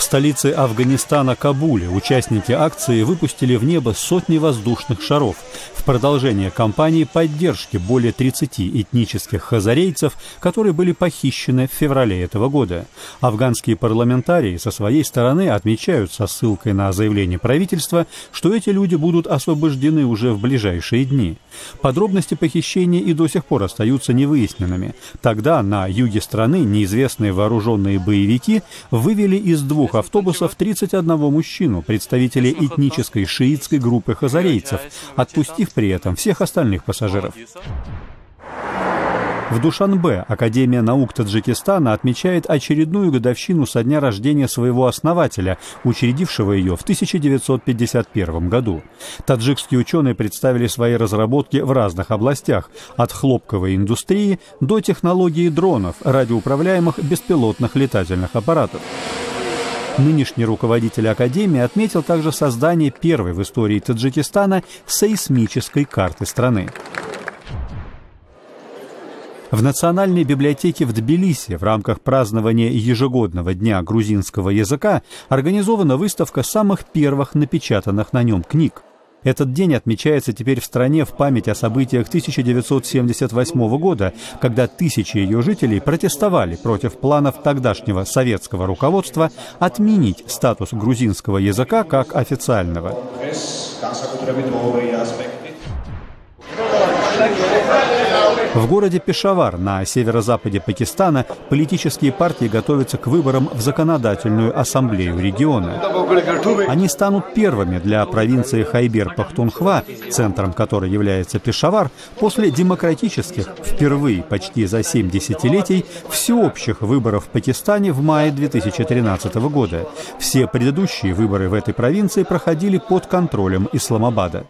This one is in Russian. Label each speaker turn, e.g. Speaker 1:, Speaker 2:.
Speaker 1: столице Афганистана Кабуле участники акции выпустили в небо сотни воздушных шаров в продолжение кампании поддержки более 30 этнических хазарейцев, которые были похищены в феврале этого года. Афганские парламентарии со своей стороны отмечают со ссылкой на заявление правительства, что эти люди будут освобождены уже в ближайшие дни. Подробности похищения и до сих пор остаются невыясненными. Тогда на юге страны неизвестные вооруженные боевики вывели из двух автобусов 31 мужчину, представителей этнической шиитской группы хазарейцев, отпустив при этом всех остальных пассажиров. В Душанбе Академия наук Таджикистана отмечает очередную годовщину со дня рождения своего основателя, учредившего ее в 1951 году. Таджикские ученые представили свои разработки в разных областях, от хлопковой индустрии до технологии дронов, радиоуправляемых беспилотных летательных аппаратов. Нынешний руководитель Академии отметил также создание первой в истории Таджикистана сейсмической карты страны. В Национальной библиотеке в Тбилиси в рамках празднования ежегодного дня грузинского языка организована выставка самых первых напечатанных на нем книг. Этот день отмечается теперь в стране в память о событиях 1978 года, когда тысячи ее жителей протестовали против планов тогдашнего советского руководства отменить статус грузинского языка как официального. В городе Пешавар на северо-западе Пакистана политические партии готовятся к выборам в законодательную ассамблею региона. Они станут первыми для провинции Хайбер-Пахтунхва, центром которой является Пешавар, после демократических, впервые почти за 7 десятилетий, всеобщих выборов в Пакистане в мае 2013 года. Все предыдущие выборы в этой провинции проходили под контролем Исламабада.